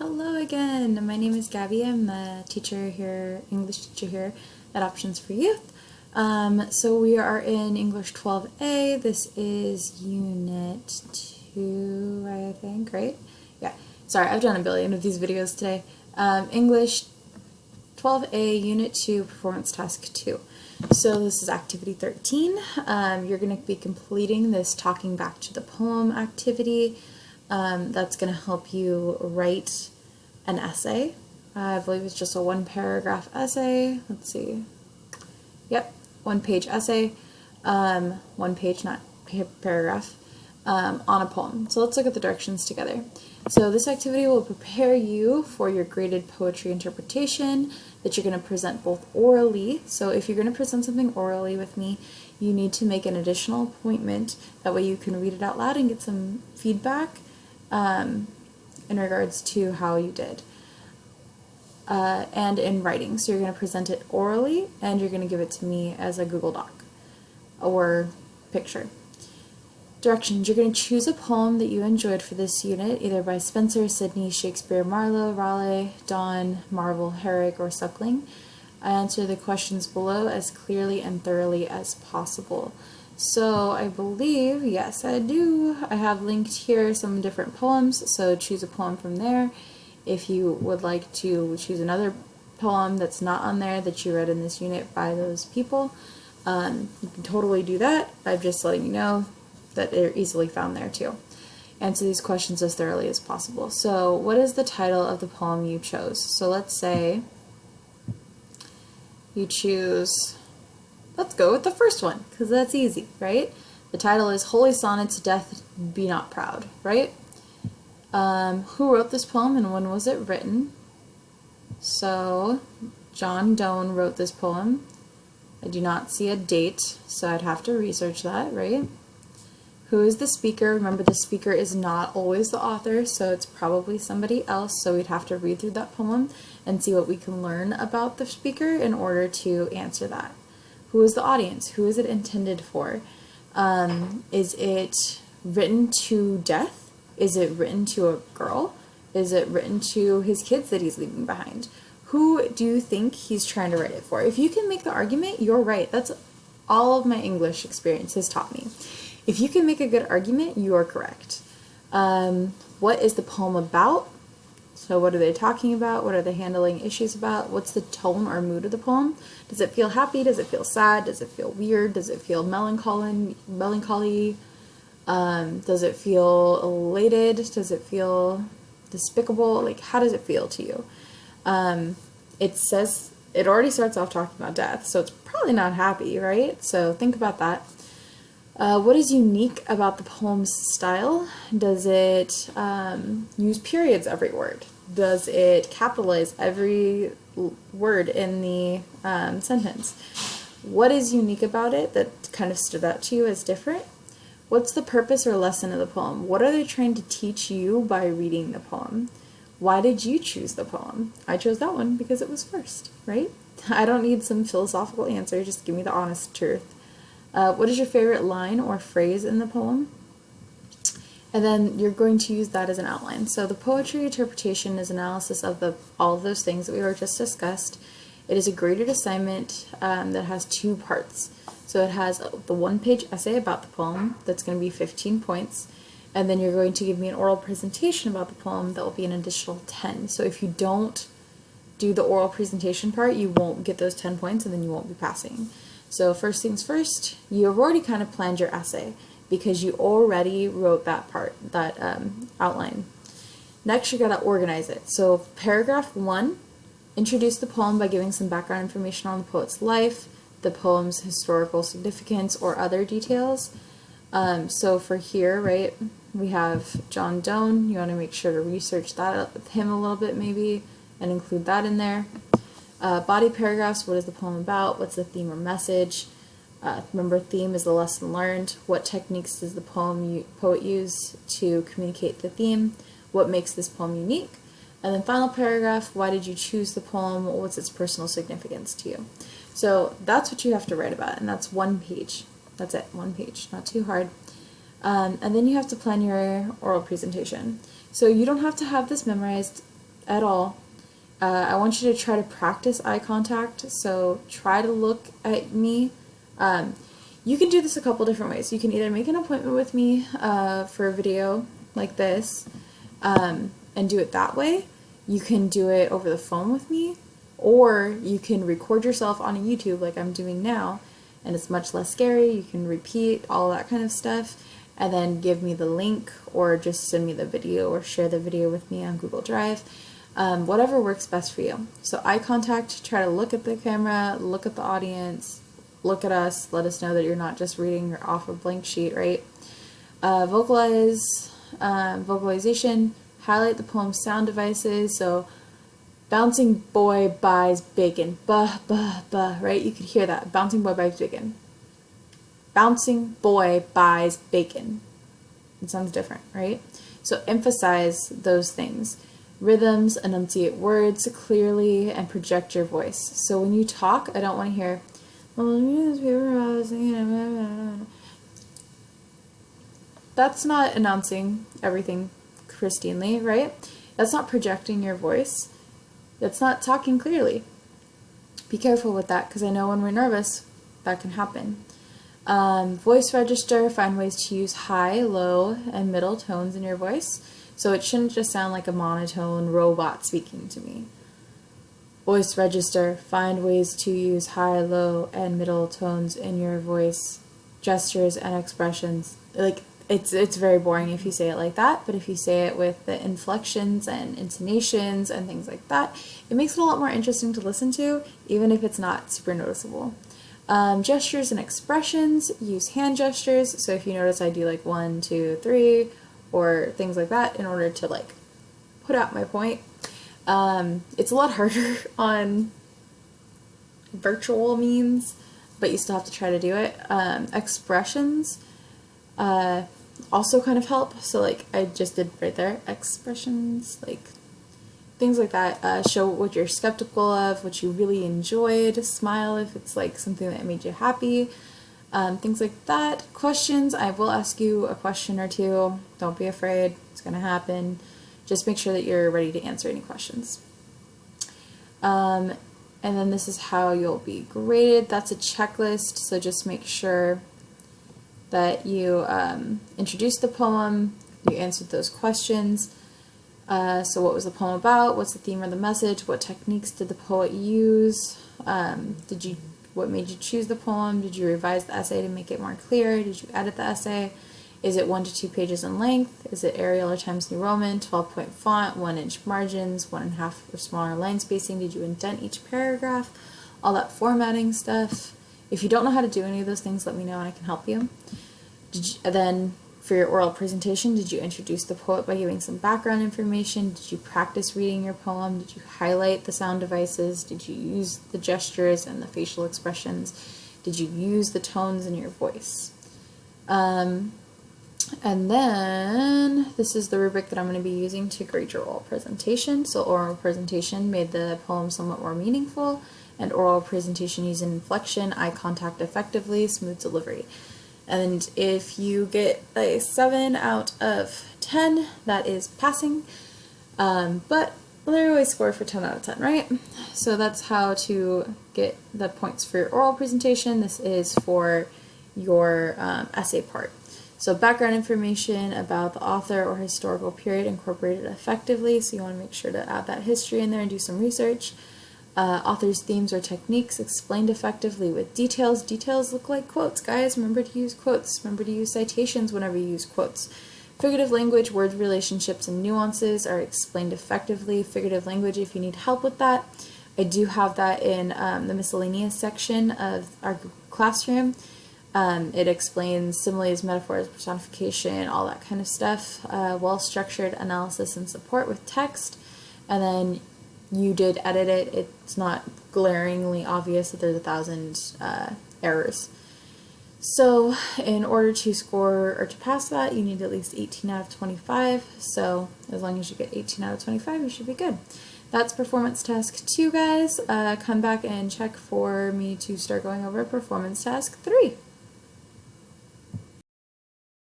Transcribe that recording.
Hello again. My name is Gabby. I'm the teacher here, English teacher here at Options for Youth. So we are in English 12A. This is Unit 2, I think, right? Yeah. Sorry, I've done a billion of these videos today. English 12A, Unit 2, Performance Task 2. So this is Activity 13. You're going to be completing this Talking Back to the Poem activity. That's going to help you write an essay. I believe it's just a one-paragraph essay. Let's see. Yep, one-page essay, one page, not paragraph, on a poem. So let's look at the directions together. So this activity will prepare you for your graded poetry interpretation that you're going to present both orally. So if you're going to present something orally with me, you need to make an additional appointment. That way you can read it out loud and get some feedback in regards to how you did. And in writing. So you're going to present it orally and you're going to give it to me as a Google Doc or picture. Directions. You're going to choose a poem that you enjoyed for this unit, either by Spenser, Sidney, Shakespeare, Marlowe, Raleigh, Donne, Marvell, Herrick, or Suckling. Answer the questions below as clearly and thoroughly as possible. So I believe, yes I do, I have linked here some different poems, so choose a poem from there. If you would like to choose another poem that's not on there that you read in this unit by those people, you can totally do that. I'm just letting you know that they're easily found there too. Answer these questions as thoroughly as possible. So what is the title of the poem you chose? So let's say you choose, let's go with the first one, because that's easy, right? The title is Holy Sonnet to Death Be Not Proud, right? Who wrote this poem and when was it written? So, John Donne wrote this poem. I do not see a date, so I'd have to research that, right? Who is the speaker? Remember, the speaker is not always the author, so it's probably somebody else, so we'd have to read through that poem and see what we can learn about the speaker in order to answer that. Who is the audience? Who is it intended for? Is it written to death? Is it written to a girl? Is it written to his kids that he's leaving behind? Who do you think he's trying to write it for? If you can make the argument, you're right. That's all of my English experience has taught me. If you can make a good argument, you are correct. What is the poem about? So what are they talking about? What are they handling issues about? What's the tone or mood of the poem? Does it feel happy? Does it feel sad? Does it feel weird? Does it feel melancholy? Does it feel elated? Does it feel despicable? Like, how does it feel to you? It says, it already starts off talking about death, so it's probably not happy, right? So think about that. What is unique about the poem's style? Does it use periods every word? Does it capitalize every word in the sentence? What is unique about it that kind of stood out to you as different? What's the purpose or lesson of the poem? What are they trying to teach you by reading the poem? Why did you choose the poem? I chose that one because it was first, right? I don't need some philosophical answer, just give me the honest truth. What is your favorite line or phrase in the poem? And then you're going to use that as an outline. So the poetry interpretation is analysis of all of those things that we were just discussed. It is a graded assignment that has two parts. So it has the one-page essay about the poem that's going to be 15 points, and then you're going to give me an oral presentation about the poem that will be an additional 10. So if you don't do the oral presentation part, you won't get those 10 points and then you won't be passing. So first things first, you have already kind of planned your essay because you already wrote that part, that outline. Next, you got to organize it. So paragraph 1, introduce the poem by giving some background information on the poet's life, the poem's historical significance, or other details. So for here, right, we have John Donne. You want to make sure to research that with him a little bit maybe and include that in there. Body paragraphs, what is the poem about? What's the theme or message? Remember, theme is the lesson learned. What techniques does the poet use to communicate the theme? What makes this poem unique? And then final paragraph, why did you choose the poem? What's its personal significance to you? So that's what you have to write about, and that's one page. That's it, one page, not too hard. And then you have to plan your oral presentation. So you don't have to have this memorized at all. I want you to try to practice eye contact, so try to look at me. You can do this a couple different ways. You can either make an appointment with me for a video like this and do it that way. You can do it over the phone with me, or you can record yourself on a YouTube like I'm doing now, and it's much less scary. You can repeat all that kind of stuff and then give me the link, or just send me the video or share the video with me on Google Drive. Whatever works best for you. So eye contact, try to look at the camera, look at the audience, look at us, let us know that you're not just reading off a blank sheet, right? Vocalization, highlight the poem's sound devices. So bouncing boy buys bacon, bah, bah, bah, right? You could hear that. Bouncing boy buys bacon. Bouncing boy buys bacon. It sounds different, right? So emphasize those things. Rhythms, enunciate words clearly, and project your voice. So when you talk, I don't want to hear, that's not announcing everything pristinely, right? That's not projecting your voice. That's not talking clearly. Be careful with that, because I know when we're nervous, that can happen. Voice register, find ways to use high, low, and middle tones in your voice. So it shouldn't just sound like a monotone robot speaking to me. Voice register, find ways to use high, low, and middle tones in your voice. Gestures and expressions. Like, it's very boring if you say it like that, but if you say it with the inflections and intonations and things like that, it makes it a lot more interesting to listen to, even if it's not super noticeable. Gestures and expressions, use hand gestures. So if you notice, I do like 1, 2, 3, or things like that in order to like put out my point. It's a lot harder on virtual means, but you still have to try to do it. Expressions also kind of help. So like I just did right there, expressions, like things like that. Show what you're skeptical of, what you really enjoyed. Smile if it's like something that made you happy. Things like that. Questions, I will ask you a question or two. Don't be afraid, it's going to happen. Just make sure that you're ready to answer any questions. And then this is how you'll be graded. That's a checklist, so just make sure that you introduced the poem, you answered those questions. So what was the poem about? What's the theme or the message? What techniques did the poet use? What made you choose the poem? Did you revise the essay to make it more clear? Did you edit the essay? Is it 1 to 2 pages in length? Is it Arial or Times New Roman, 12-point font, 1-inch margins, 1.5 or smaller line spacing? Did you indent each paragraph? All that formatting stuff. If you don't know how to do any of those things, let me know and I can help you. Then for your oral presentation, did you introduce the poet by giving some background information? Did you practice reading your poem? Did you highlight the sound devices? Did you use the gestures and the facial expressions? Did you use the tones in your voice? And then this is the rubric that I'm going to be using to grade your oral presentation. So oral presentation made the poem somewhat more meaningful, and oral presentation using inflection, eye contact effectively, smooth delivery. And if you get a 7 out of 10, that is passing. But they always score for 10 out of 10, right? So that's how to get the points for your oral presentation. This is for your essay part. So background information about the author or historical period incorporated effectively. So you want to make sure to add that history in there and do some research. Author's themes or techniques explained effectively with details. Details look like quotes, guys. Remember to use quotes. Remember to use citations whenever you use quotes. Figurative language, word relationships, and nuances are explained effectively. Figurative language, if you need help with that, I do have that in the miscellaneous section of our classroom. It explains similes, metaphors, personification, all that kind of stuff. Well-structured analysis and support with text. And then you did edit it. It's not glaringly obvious that there's 1,000 errors. So in order to score or to pass that, you need at least 18 out of 25. So as long as you get 18 out of 25, you should be good. That's performance task 2, guys. Come back and check for me to start going over performance task 3.